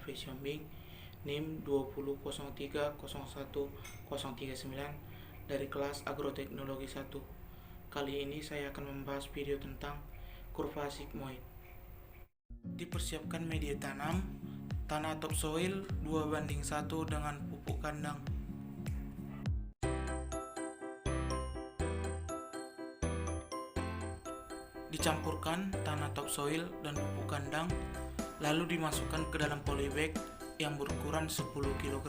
Innovation Bank NIM 20030101039 dari kelas Agroteknologi 1. Kali ini saya akan membahas video tentang kurva sigmoid. Dipersiapkan media tanam, tanah topsoil 2:1 dengan pupuk kandang. Dicampurkan tanah topsoil dan pupuk kandang, lalu dimasukkan ke dalam polybag yang berukuran 10 kg.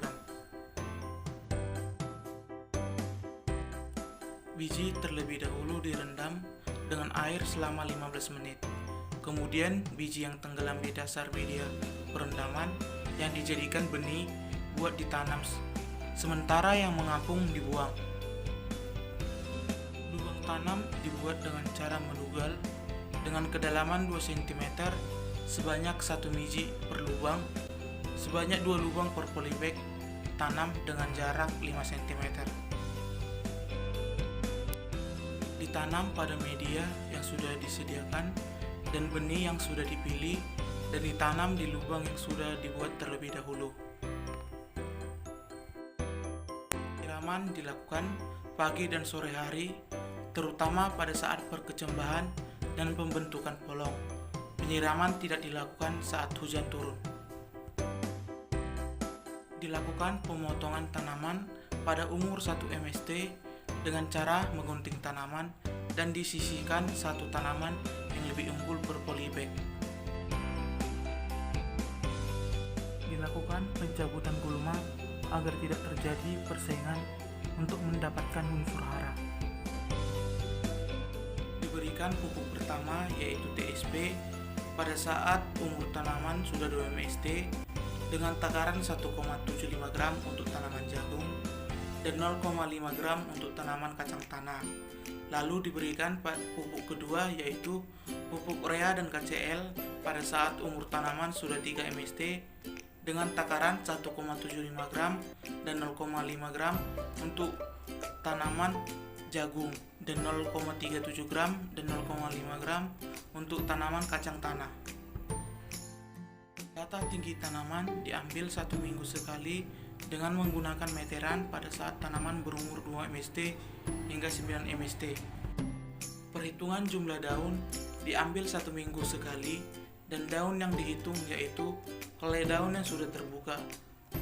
Biji terlebih dahulu direndam dengan air selama 15 menit. Kemudian biji yang tenggelam di dasar media perendaman yang dijadikan benih buat ditanam, sementara yang mengapung dibuang. Lubang tanam dibuat dengan cara menugal dengan kedalaman 2 cm sebanyak 1 biji per lubang, sebanyak 2 lubang per polybag tanam dengan jarak 5 cm. Ditanam pada media yang sudah disediakan dan benih yang sudah dipilih dan ditanam di lubang yang sudah dibuat terlebih dahulu. Penyiraman dilakukan pagi dan sore hari, terutama pada saat perkecambahan dan pembentukan polong. Penyiraman tidak dilakukan saat hujan turun. Dilakukan pemotongan tanaman pada umur 1 MST dengan cara menggunting tanaman dan disisihkan satu tanaman yang lebih unggul per polybag. Dilakukan pencabutan gulma agar tidak terjadi persaingan untuk mendapatkan unsur hara. Diberikan pupuk pertama yaitu TSP pada saat umur tanaman sudah 2 MST dengan takaran 1,75 gram untuk tanaman jagung dan 0,5 gram untuk tanaman kacang tanah. Lalu diberikan pupuk kedua yaitu pupuk urea dan KCl pada saat umur tanaman sudah 3 MST dengan takaran 1,75 gram dan 0,5 gram untuk tanaman jagung dan 0,37 gram dan 0,5 gram untuk tanaman kacang tanah. Data tinggi tanaman diambil 1 minggu sekali dengan menggunakan meteran pada saat tanaman berumur 2 MST hingga 9 MST. Perhitungan jumlah daun diambil 1 minggu sekali dan daun yang dihitung yaitu helai daun yang sudah terbuka,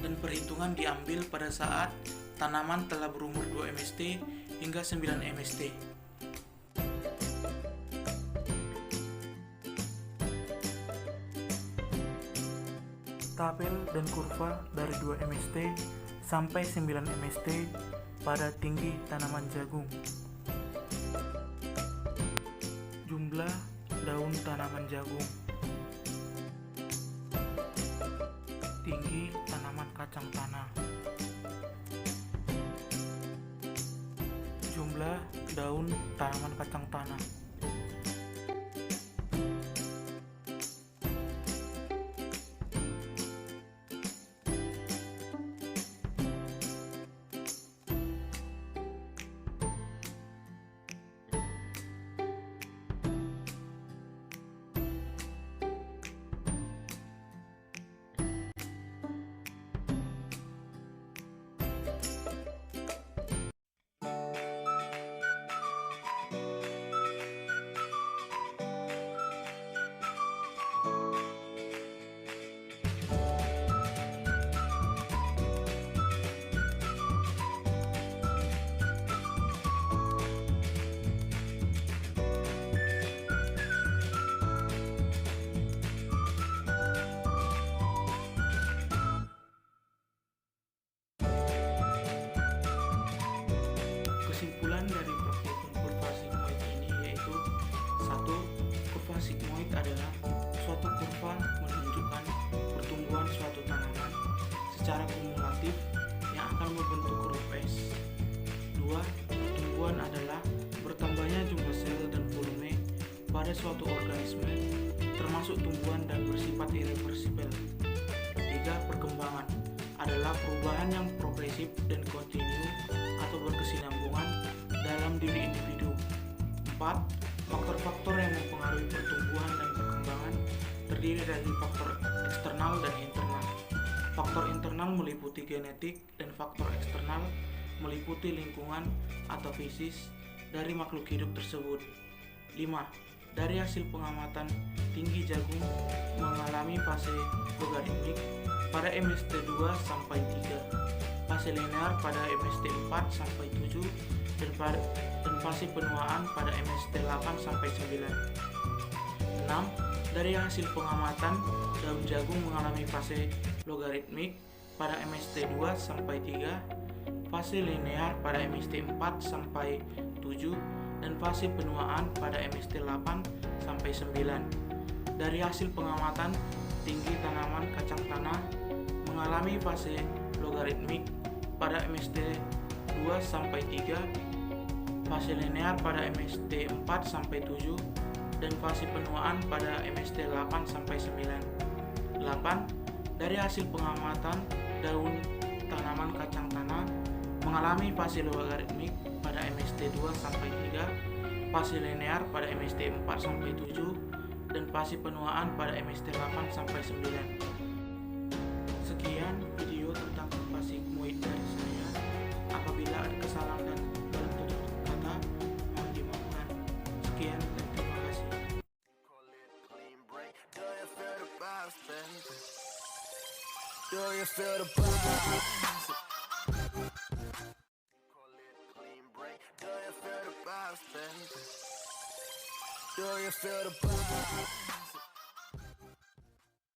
dan perhitungan diambil pada saat tanaman telah berumur 2 MST hingga 9 MST. Tabel dan kurva dari 2 MST sampai 9 MST pada tinggi tanaman jagung. Jumlah daun tanaman jagung. Tinggi tanaman kacang tanah. Jumlah daun tanaman kacang tanah. Kesimpulan dari praktikum kurva sigmoid ini yaitu: 1. Kurva sigmoid adalah suatu kurva menunjukkan pertumbuhan suatu tanaman secara kumulatif yang akan membentuk huruf S. 2. Pertumbuhan adalah bertambahnya jumlah sel dan volume pada suatu organisme termasuk tumbuhan dan bersifat irreversibel. 3. Perkembangan adalah perubahan yang progresif dan kontinu atau berkesinambungan dalam diri individu. 4. Faktor-faktor yang mempengaruhi pertumbuhan dan perkembangan terdiri dari faktor eksternal dan internal. Faktor internal meliputi genetik dan faktor eksternal meliputi lingkungan atau fisis dari makhluk hidup tersebut. 5. Dari hasil pengamatan, tinggi jagung mengalami fase logaritmik pada MST 2 sampai 3, fase linear pada MST 4 sampai 7, dan fase penuaan pada MST 8 sampai 9. 6. Dari hasil pengamatan, daun jagung mengalami fase logaritmik pada MST 2 sampai 3, fase linear pada MST 4 sampai 7, dan fase penuaan pada MST 8 sampai 9. Dari hasil pengamatan, tinggi tanaman kacang tanah mengalami fase logaritmik pada MST 2 sampai 3, fase linear pada MST 4 sampai 7, dan fase penuaan pada MST 8 sampai 9. 8. Dari hasil pengamatan, daun tanaman kacang tanah mengalami fase logaritmik pada MST 2 sampai 3, fase linear pada MST 4 sampai 7, dan fase penuaan pada MST 8 sampai 9. Sekian video tentang kurva sigmoid dari saya. Apabila ada kesalahan dan dalam tutur kata, mohon dimaafkan. Sekian dan terima kasih. Do you feel the vibes? Do you feel the vibes?